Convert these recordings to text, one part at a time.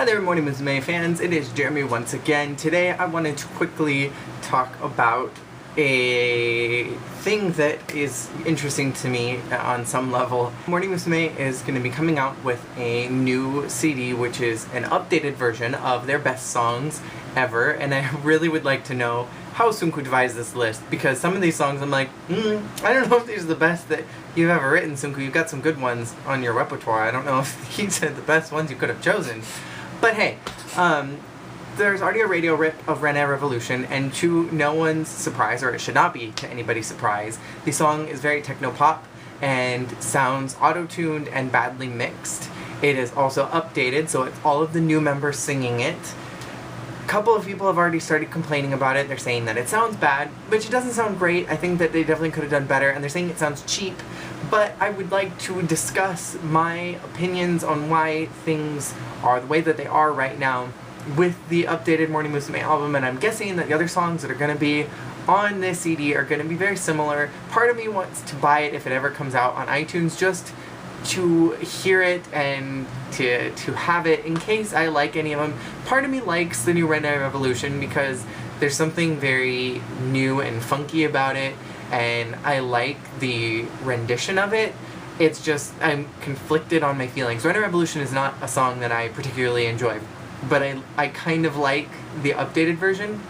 Hi there, Morning Musume fans. It is Jeremy once again. Today I wanted to quickly talk about a thing that is interesting to me on some level. Morning Musume is going to be coming out with a new CD, which is an updated version of their best songs ever, and I really would like to know how Sunku devised this list, because some of these songs I'm like, I don't know if these are the best that you've ever written, Sunku. You've got some good ones on your repertoire. I don't know if these are the best ones you could have chosen. But hey, there's already a radio rip of Renai Revolution, and to no one's surprise, or it should not be to anybody's surprise, the song is very techno-pop and sounds auto-tuned and badly mixed. It is also updated, so it's all of the new members singing it. A couple of people have already started complaining about it. They're saying that it sounds bad, which it doesn't sound great. I think that they definitely could have done better, and they're saying it sounds cheap. But I would like to discuss my opinions on why things are the way that they are right now with the updated Morning Musume album, and I'm guessing that the other songs that are going to be on this CD are going to be very similar. Part of me wants to buy it if it ever comes out on iTunes, just to hear it and to have it in case I like any of them. Part of me likes the new Renai Revolution because there's something very new and funky about it, and I like the rendition of it. It's just, I'm conflicted on my feelings. Renai Revolution is not a song that I particularly enjoy, but I kind of like the updated version.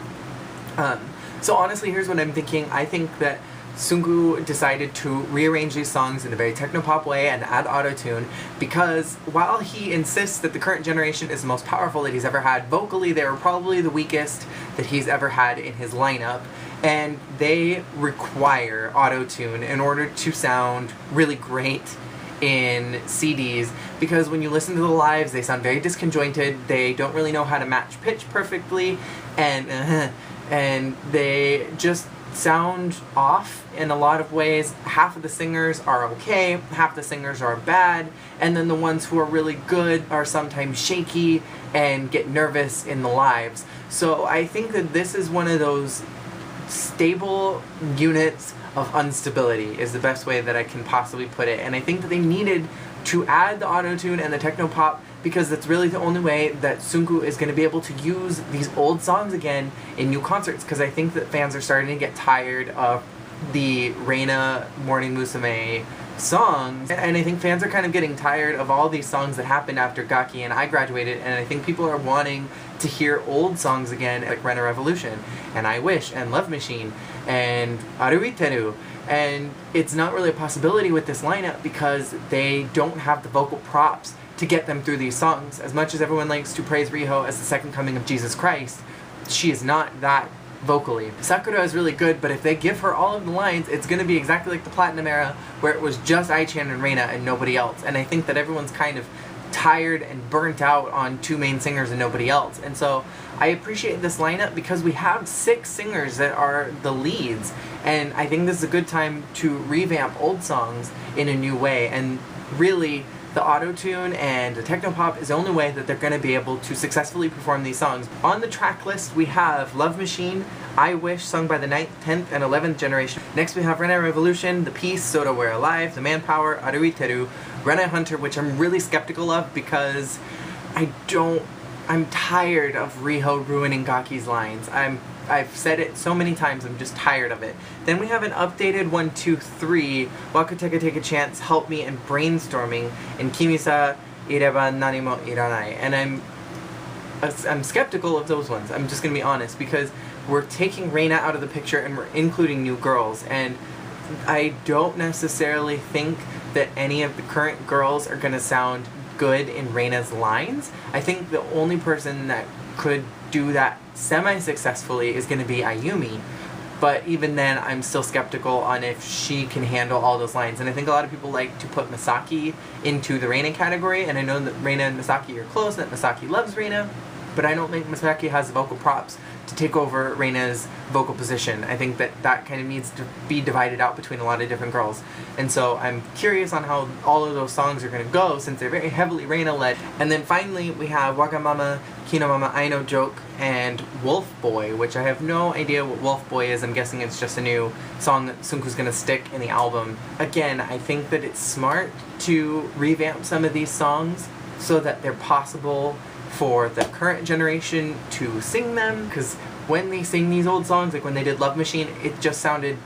So honestly, here's what I'm thinking. I think that Sunku decided to rearrange these songs in a very techno-pop way and add auto-tune because while he insists that the current generation is the most powerful that he's ever had, vocally they were probably the weakest that he's ever had in his lineup, and they require auto-tune in order to sound really great in CDs, because when you listen to the lives they sound very disconjointed, they don't really know how to match pitch perfectly, and they just sound off in a lot of ways. Half of the singers are okay, half the singers are bad, and then the ones who are really good are sometimes shaky and get nervous in the lives. So I think that this is one of those stable units of instability is the best way that I can possibly put it, and I think that they needed to add the auto-tune and the techno-pop because that's really the only way that Sunku is going to be able to use these old songs again in new concerts, because I think that fans are starting to get tired of the Reina Morning Musume songs, and I think fans are kind of getting tired of all these songs that happened after Gaki and I graduated, and I think people are wanting to hear old songs again like Renai Revolution and I Wish and Love Machine and Aruiteru, and it's not really a possibility with this lineup because they don't have the vocal props to get them through these songs. As much as everyone likes to praise Riho as the second coming of Jesus Christ, she is not that vocally. Sakura is really good, but if they give her all of the lines, it's going to be exactly like the Platinum era where it was just Ai-chan and Reina and nobody else, and I think that everyone's kind of tired and burnt out on two main singers and nobody else. And so I appreciate this lineup because we have 6 singers that are the leads, and I think this is a good time to revamp old songs in a new way, and really the auto-tune and the techno-pop is the only way that they're going to be able to successfully perform these songs. On the track list we have Love Machine, I Wish, sung by the 9th, 10th, and 11th generation. Next we have Renai Revolution, The Peace, Souda We, Alive, The Manpower, Aruiteru, Renai Hunter, which I'm really skeptical of because I'm tired of Riho ruining Gaki's lines. I've said it so many times, I'm just tired of it. Then we have an updated 1, 2, 3, Wakuteka Take a Chance, Help Me, and Brainstorming, and Kimi, Ireba, Nani mo Iranai. And I'm skeptical of those ones, I'm just gonna be honest, because we're taking Reina out of the picture and we're including new girls, and I don't necessarily think that any of the current girls are gonna sound good in Reina's lines. I think the only person that could do that semi-successfully is going to be Ayumi, but even then I'm still skeptical on if she can handle all those lines, and I think a lot of people like to put Misaki into the Reina category, and I know that Reina and Misaki are close, that Misaki loves Reina, but I don't think Misaki has the vocal props to take over Reina's vocal position. I think that kind of needs to be divided out between a lot of different girls. And so I'm curious on how all of those songs are going to go since they're very heavily Reina-led. And then finally we have Wagamama, Kinomama, I Know Joke, and Wolf Boy, which I have no idea what Wolf Boy is. I'm guessing it's just a new song that Sunku's going to stick in the album. Again, I think that it's smart to revamp some of these songs so that they're possible for the current generation to sing them, because when they sing these old songs, like when they did Love Machine, it just sounded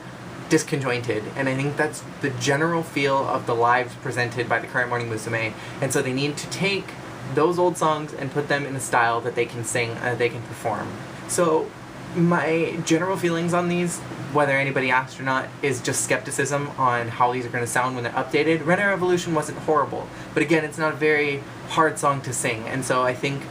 disconjointed, and I think that's the general feel of the lives presented by the current Morning Musume, and so they need to take those old songs and put them in a style that they can sing, they can perform. So my general feelings on these, whether anybody asked or not, is just skepticism on how these are going to sound when they're updated. Renai Revolution wasn't horrible, but again, it's not a very hard song to sing, and so I think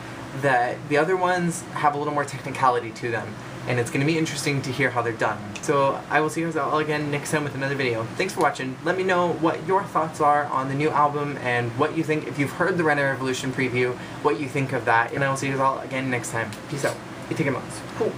that the other ones have a little more technicality to them, and it's going to be interesting to hear how they're done. So I will see you guys all again next time with another video. Thanks for watching. Let me know what your thoughts are on the new album and what you think, if you've heard the Renai Revolution preview, what you think of that, and I will see you guys all again next time. Peace out. Itadakimasu. Cool.